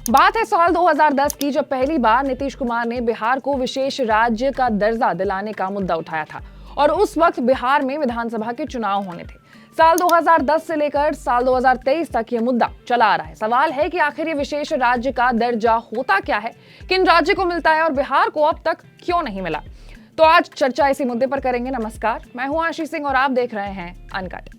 बात है साल 2010 की, जब पहली बार नीतीश कुमार ने बिहार को विशेष राज्य का दर्जा दिलाने का मुद्दा उठाया था और उस वक्त बिहार में विधानसभा के चुनाव होने थे। साल 2010 से लेकर साल 2023 तक ये मुद्दा चला आ रहा है। सवाल है कि आखिर ये विशेष राज्य का दर्जा होता क्या है, किन राज्य को मिलता है और बिहार को अब तक क्यों नहीं मिला। तो आज चर्चा इसी मुद्दे पर करेंगे। नमस्कार, मैं हूं आशीष सिंह और आप देख रहे हैं अनकट।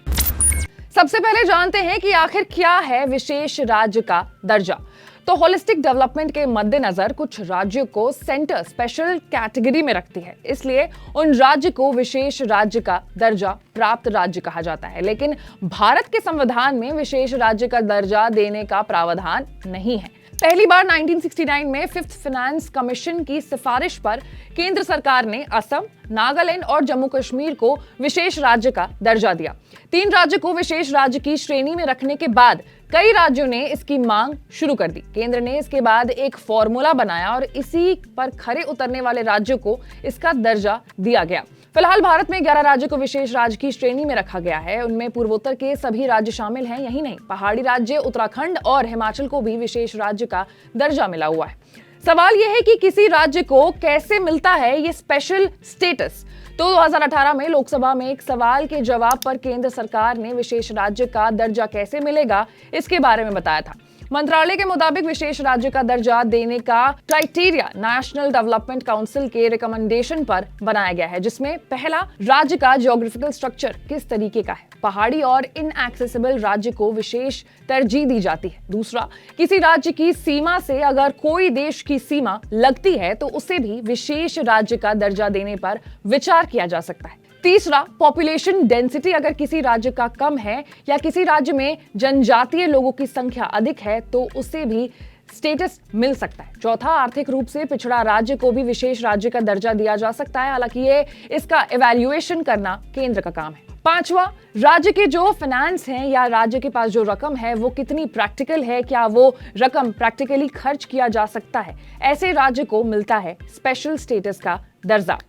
सबसे पहले जानते हैं कि आखिर क्या है विशेष राज्य का दर्जा। तो होलिस्टिक डेवलपमेंट के मद्देनजर कुछ राज्यों को सेंटर स्पेशल कैटेगरी में रखती है, इसलिए उन राज्य को विशेष राज्य का दर्जा प्राप्त राज्य कहा जाता है। लेकिन भारत के संविधान में विशेष राज्य का दर्जा देने का प्रावधान नहीं है। पहली बार 1969 में फिफ्थ फाइनेंस कमीशन की सिफारिश पर केंद्र सरकार ने असम, नागालैंड और जम्मू कश्मीर को विशेष राज्य का दर्जा दिया। 3 राज्य को विशेष राज्य की श्रेणी में रखने के बाद कई राज्यों ने इसकी मांग शुरू कर दी। केंद्र ने इसके बाद एक फॉर्मूला बनाया और इसी पर खरे उतरने वाले राज्यों को इसका दर्जा दिया गया। फिलहाल भारत में 11 राज्यों को विशेष राज्य की श्रेणी में रखा गया है। उनमें पूर्वोत्तर के सभी राज्य शामिल हैं। यही नहीं, पहाड़ी राज्य उत्तराखंड और हिमाचल को भी विशेष राज्य का दर्जा मिला हुआ है। सवाल यह है कि किसी राज्य को कैसे मिलता है ये स्पेशल स्टेटस। तो 2018 में लोकसभा में एक सवाल के जवाब पर केंद्र सरकार ने विशेष राज्य का दर्जा कैसे मिलेगा इसके बारे में बताया था। मंत्रालय के मुताबिक विशेष राज्य का दर्जा देने का क्राइटेरिया नेशनल डेवलपमेंट काउंसिल के रिकमेंडेशन पर बनाया गया है, जिसमें पहला, राज्य का जियोग्राफिकल स्ट्रक्चर किस तरीके का है। पहाड़ी और इनएक्सेसिबल राज्य को विशेष तरजीह दी जाती है। दूसरा, किसी राज्य की सीमा से अगर कोई देश की सीमा लगती है तो उसे भी विशेष राज्य का दर्जा देने पर विचार किया जा सकता है। तीसरा, पॉपुलेशन डेंसिटी अगर किसी राज्य का कम है या किसी राज्य में जनजातीय लोगों की संख्या अधिक है तो उसे भी स्टेटस मिल सकता है। चौथा, आर्थिक रूप से पिछड़ा राज्य को भी विशेष राज्य का दर्जा दिया जा सकता है, हालांकि ये इसका इवैल्यूएशन करना केंद्र का काम है। पांचवा, राज्य के जो फाइनेंस हैं या राज्य के पास जो रकम है वो कितनी प्रैक्टिकल है, क्या वो रकम प्रैक्टिकली खर्च किया जा सकता है। ऐसे राज्य को मिलता है स्पेशल स्टेटस का दर्जा।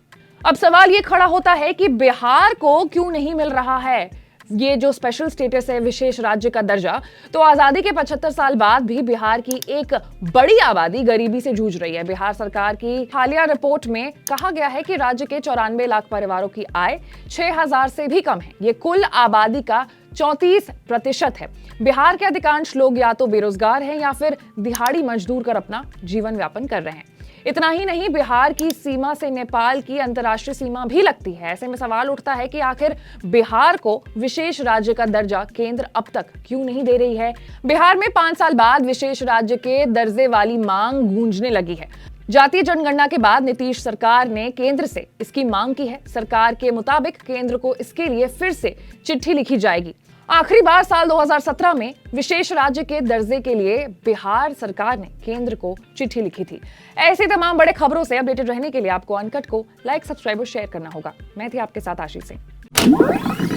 अब सवाल ये खड़ा होता है कि बिहार को क्यों नहीं मिल रहा है ये जो स्पेशल स्टेटस है, विशेष राज्य का दर्जा। तो आजादी के 75 साल बाद भी बिहार की एक बड़ी आबादी गरीबी से जूझ रही है। बिहार सरकार की हालिया रिपोर्ट में कहा गया है कि राज्य के 94 लाख परिवारों की आय 6000 से भी कम है। ये कुल आबादी का 34% है। बिहार के अधिकांश लोग या तो बेरोजगार हैं या फिर दिहाड़ी मजदूर कर अपना जीवन यापन कर रहे हैं। इतना ही नहीं, बिहार की सीमा से नेपाल की अंतर्राष्ट्रीय सीमा भी लगती है। ऐसे में सवाल उठता है कि आखिर बिहार को विशेष राज्य का दर्जा केंद्र अब तक क्यों नहीं दे रही है। बिहार में 5 साल बाद विशेष राज्य के दर्जे वाली मांग गूंजने लगी है। जातीय जनगणना के बाद नीतीश सरकार ने केंद्र से इसकी मांग की है। सरकार के मुताबिक केंद्र को इसके लिए फिर से चिट्ठी लिखी जाएगी। आखिरी बार साल 2017 में विशेष राज्य के दर्जे के लिए बिहार सरकार ने केंद्र को चिट्ठी लिखी थी। ऐसे तमाम बड़े खबरों से अपडेटेड रहने के लिए आपको अनकट को लाइक, सब्सक्राइब और शेयर करना होगा। मैं थी आपके साथ आशीष सिंह।